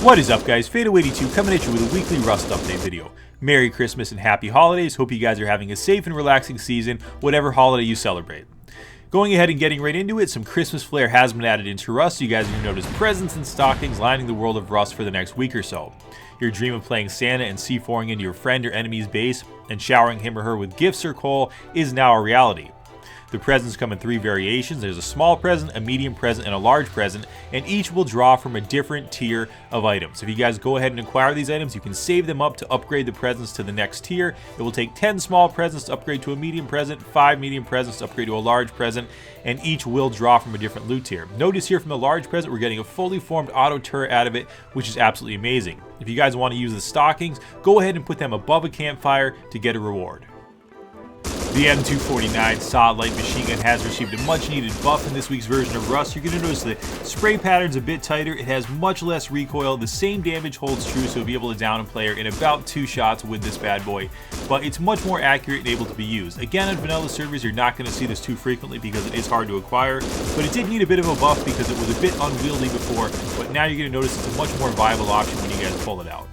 What is up, guys? Phaedo82 coming at you with a weekly Rust update video. Merry Christmas and Happy Holidays. Hope you guys are having a safe and relaxing season, whatever holiday you celebrate. Going ahead and getting right into it, some Christmas flair has been added into Rust, so you guys are going to notice presents and stockings lining the world of Rust for the next week or so. Your dream of playing Santa and C4ing into your friend or enemy's base and showering him or her with gifts or coal is now a reality. The presents come in 3 variations. There's a small present, a medium present, and a large present, and each will draw from a different tier of items. If you guys go ahead and acquire these items, you can save them up to upgrade the presents to the next tier. It will take 10 small presents to upgrade to a medium present, 5 medium presents to upgrade to a large present, and each will draw from a different loot tier. Notice here from the large present, we're getting a fully formed auto turret out of it, which is absolutely amazing. If you guys want to use the stockings, go ahead and put them above a campfire to get a reward. The M249 solid light machine gun has received a much needed buff in this week's version of Rust. You're going to notice the spray pattern's a bit tighter, it has much less recoil, the same damage holds true, so you'll be able to down a player in about 2 shots with this bad boy, but it's much more accurate and able to be used. Again, on vanilla servers, you're not going to see this too frequently because it is hard to acquire, but it did need a bit of a buff because it was a bit unwieldy before, but now you're going to notice it's a much more viable option when you guys pull it out.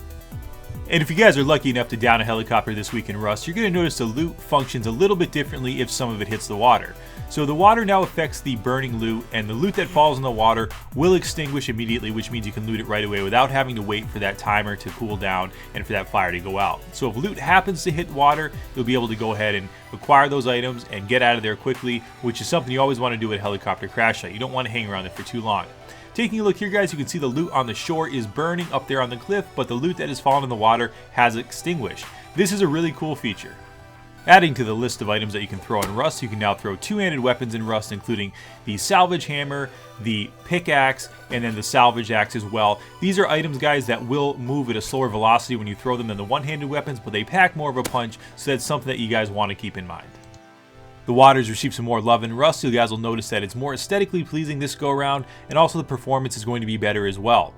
And if you guys are lucky enough to down a helicopter this week in Rust, you're going to notice the loot functions a little bit differently if some of it hits the water. So the water now affects the burning loot, and the loot that falls in the water will extinguish immediately, which means you can loot it right away without having to wait for that timer to cool down and for that fire to go out. So if loot happens to hit water, you'll be able to go ahead and acquire those items and get out of there quickly, which is something you always want to do at a helicopter crash site. You don't want to hang around there for too long. Taking a look here, guys, you can see the loot on the shore is burning up there on the cliff, but the loot that has fallen in the water has extinguished. This is a really cool feature. Adding to the list of items that you can throw in Rust, you can now throw 2-handed weapons in Rust, including the salvage hammer, the pickaxe, and then the salvage axe as well. These are items, guys, that will move at a slower velocity when you throw them than the one-handed weapons, but they pack more of a punch, so that's something that you guys want to keep in mind. The water's received some more love in Rust, so you guys will notice that it's more aesthetically pleasing this go around, and also the performance is going to be better as well.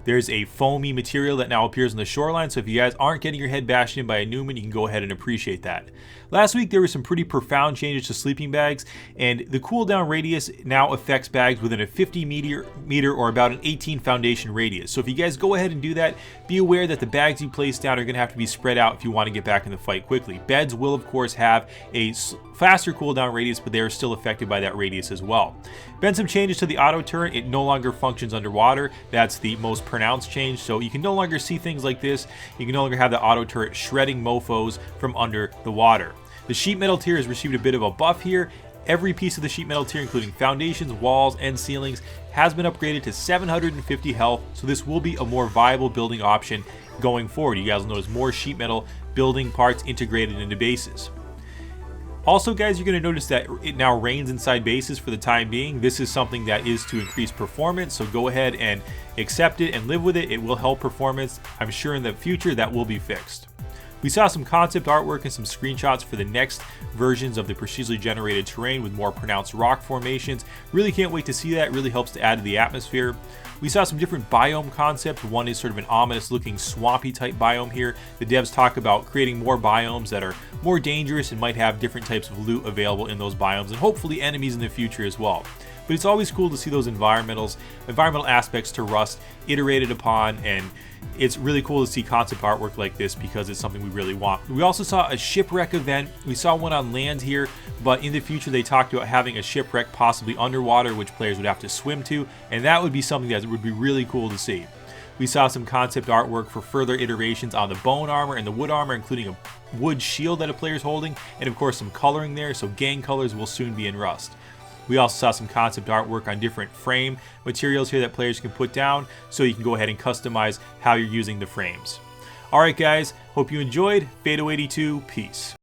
There's a foamy material that now appears on the shoreline, so if you guys aren't getting your head bashed in by a Newman, you can go ahead and appreciate that. Last week there were some pretty profound changes to sleeping bags, and the cooldown radius now affects bags within a 50 meter or about an 18 foundation radius. So if you guys go ahead and do that, be aware that the bags you place down are going to have to be spread out if you want to get back in the fight quickly. Beds will of course have a faster cooldown radius, but they are still affected by that radius as well. Been some changes to the auto turret. It no longer functions underwater. That's the most pronounced change, so you can no longer see things like this. You can no longer have the auto turret shredding mofos from under the water. The sheet metal tier has received a bit of a buff here. Every piece of the sheet metal tier, including foundations, walls, and ceilings, has been upgraded to 750 health, so this will be a more viable building option going forward. You guys will notice more sheet metal building parts integrated into bases. Also, guys, you're going to notice that it now rains inside bases for the time being. This is something that is to increase performance, so go ahead and accept it and live with it. It will help performance. I'm sure in the future that will be fixed. We saw some concept artwork and some screenshots for the next versions of the procedurally generated terrain with more pronounced rock formations. Really can't wait to see that. It really helps to add to the atmosphere. We saw some different biome concepts. One is sort of an ominous looking swampy type biome here. The devs talk about creating more biomes that are more dangerous and might have different types of loot available in those biomes, and hopefully enemies in the future as well. But it's always cool to see those environmental aspects to Rust iterated upon, and it's really cool to see concept artwork like this because it's something we really want. We also saw a shipwreck event. We saw one on land here, but in the future they talked about having a shipwreck possibly underwater, which players would have to swim to, and that would be something that would be really cool to see. We saw some concept artwork for further iterations on the bone armor and the wood armor, including a wood shield that a player's holding, and of course some coloring there, so gang colors will soon be in Rust. We also saw some concept artwork on different frame materials here that players can put down, so you can go ahead and customize how you're using the frames. Alright guys, hope you enjoyed. Phaedo82, peace.